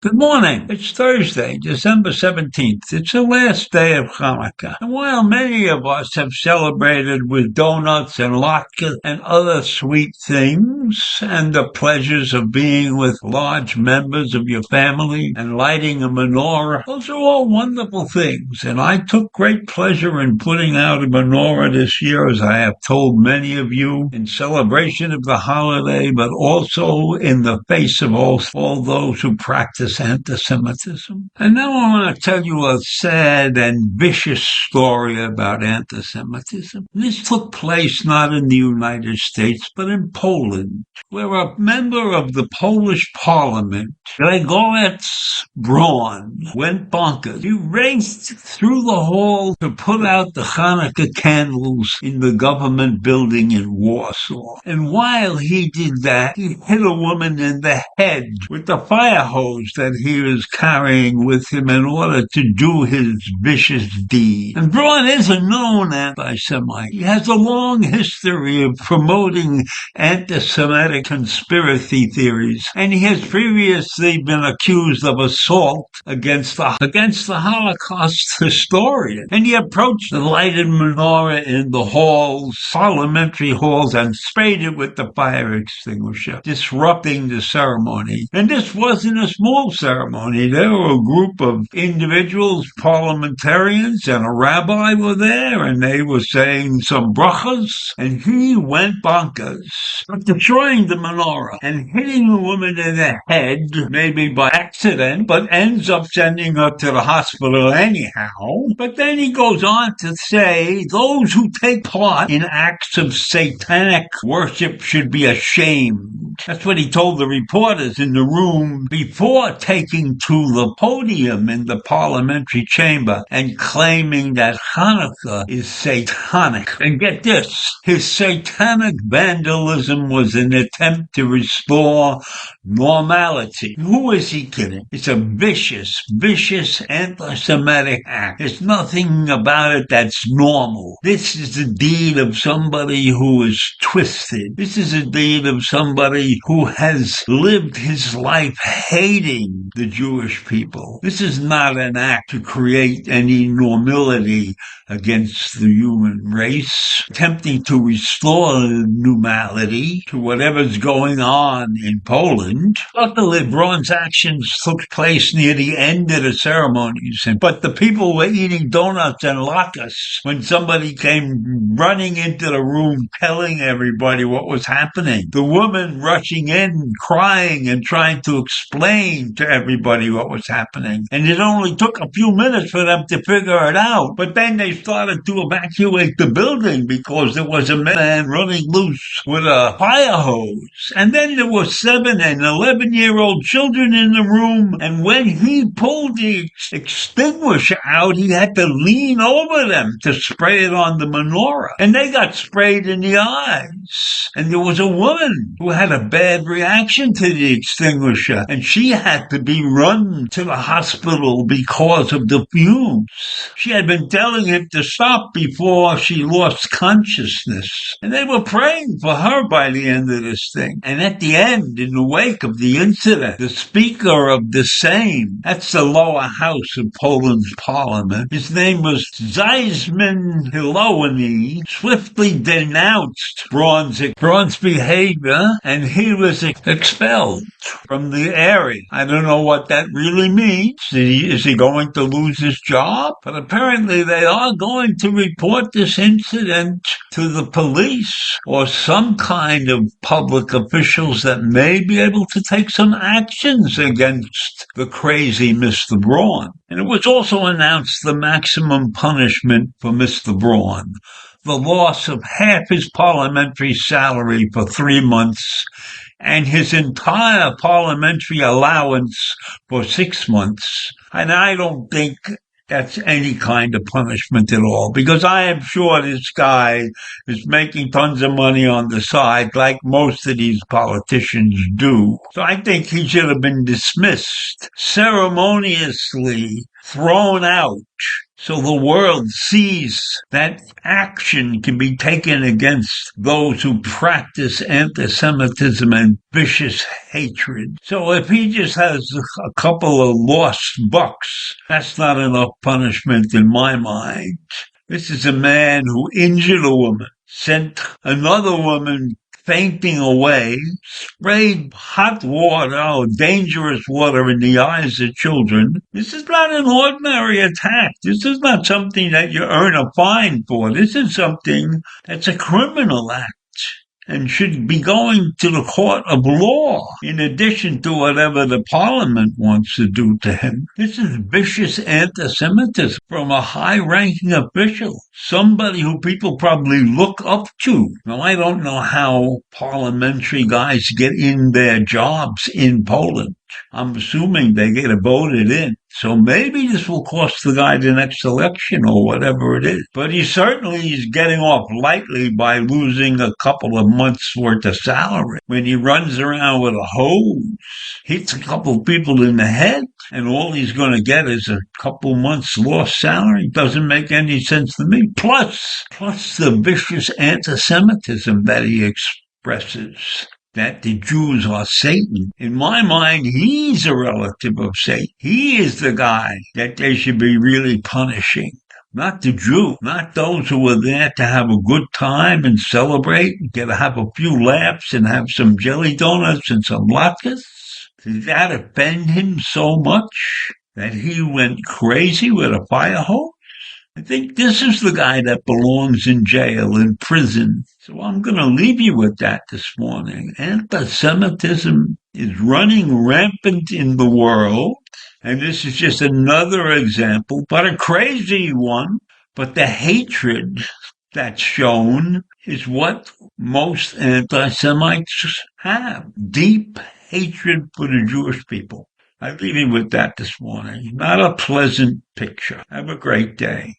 Good morning. It's Thursday, December 17th. It's the last day of Hanukkah. And while many of us have celebrated with donuts and latkes and other sweet things and the pleasures of being with large members of your family and lighting a menorah, those are all wonderful things. And I took great pleasure in putting out a menorah this year, as I have told many of you, in celebration of the holiday, but also in the face of all those who practice anti-Semitism. And now I want to tell you a sad and vicious story about anti-Semitism. This took place not in the United States, but in Poland, where a member of the Polish parliament, Grzegorz Braun, went bonkers. He raced through the hall to put out the Hanukkah candles in the government building in Warsaw. And while he did that, he hit a woman in the head with the fire hose that he was carrying with him in order to do his vicious deed. And Braun is a known anti-Semite. He has a long history of promoting anti-Semitic conspiracy theories, and he has previously been accused of assault against the Holocaust historian. And he approached the lighted menorah in the halls, parliamentary halls, and sprayed it with the fire extinguisher, disrupting the ceremony. And this wasn't a small ceremony. There were a group of individuals, parliamentarians, and a rabbi were there, and they were saying some brachas, and he went bonkers, destroying the menorah and hitting a woman in the head, maybe by accident, but ends up sending her to the hospital anyhow. But then he goes on to say those who take part in acts of satanic worship should be ashamed. That's what he told the reporters in the room before taking to the podium in the parliamentary chamber and claiming that Hanukkah is satanic. And get this, his satanic vandalism was an attempt to restore normality. Who is he kidding? It's a vicious, vicious anti-Semitic act. There's nothing about it that's normal. This is the deed of somebody who is twisted. This is a deed of somebody who has lived his life hating the Jewish people. This is not an act to create any normality against the human race, attempting to restore normality to whatever's going on in Poland. Luckily, Braun's actions took place near the end of the ceremonies, but the people were eating donuts and latkes when somebody came running into the room telling everybody what was happening. The woman rushing in, crying and trying to explain to everybody what was happening. And it only took a few minutes for them to figure it out. But then they started to evacuate the building because there was a man running loose with a fire hose. And then there were 7 and 11-year-old children in the room. And when he pulled the extinguisher out, he had to lean over them to spray it on the menorah. And they got sprayed in the eyes. And there was a woman who had a bad reaction to the extinguisher. And she had to be run to the hospital because of the fumes. She had been telling him to stop before she lost consciousness. And they were praying for her by the end of this thing. And at the end, in the wake of the incident, the Speaker of the Sejm, that's the lower house of Poland's parliament, his name was Zeisman Hilowany, swiftly denounced Braun's behavior, and he was expelled from the area. I don't know what that really means. Is he going to lose his job? But apparently they are going to report this incident to the police or some kind of public officials that may be able to take some actions against the crazy Mr. Braun. And it was also announced the maximum punishment for Mr. Braun. the loss of half his parliamentary salary for 3 months and his entire parliamentary allowance for 6 months. And I don't think that's any kind of punishment at all, because I am sure this guy is making tons of money on the side, like most of these politicians do. So I think he should have been dismissed, ceremoniously thrown out, so the world sees that action can be taken against those who practice anti-Semitism and vicious hatred. So if he just has a couple of lost bucks, that's not enough punishment in my mind. This is a man who injured a woman, sent another woman fainting away, sprayed hot water, dangerous water in the eyes of children. This is not an ordinary attack. This is not something that you earn a fine for. This is something that's a criminal act and should be going to the court of law, in addition to whatever the parliament wants to do to him. This is vicious anti-Semitism from a high-ranking official, somebody who people probably look up to. Now, I don't know how parliamentary guys get in their jobs in Poland. I'm assuming they get voted in. So maybe this will cost the guy the next election or whatever it is. But he certainly is getting off lightly by losing a couple of months' worth of salary. When he runs around with a hose, hits a couple of people in the head, and all he's going to get is a couple months' lost salary. Doesn't make any sense to me. Plus the vicious anti-Semitism that he expresses, that the Jews are Satan. In my mind, he's a relative of Satan. He is the guy that they should be really punishing. Not the Jew, not those who are there to have a good time and celebrate, get to have a few laughs and have some jelly donuts and some latkes. Did that offend him so much that he went crazy with a fire hose? I think this is the guy that belongs in jail, in prison. So I'm going to leave you with that this morning. Anti-Semitism is running rampant in the world, and this is just another example, but a crazy one. But the hatred that's shown is what most anti-Semites have. Deep hatred for the Jewish people. I leave you with that this morning. Not a pleasant picture. Have a great day.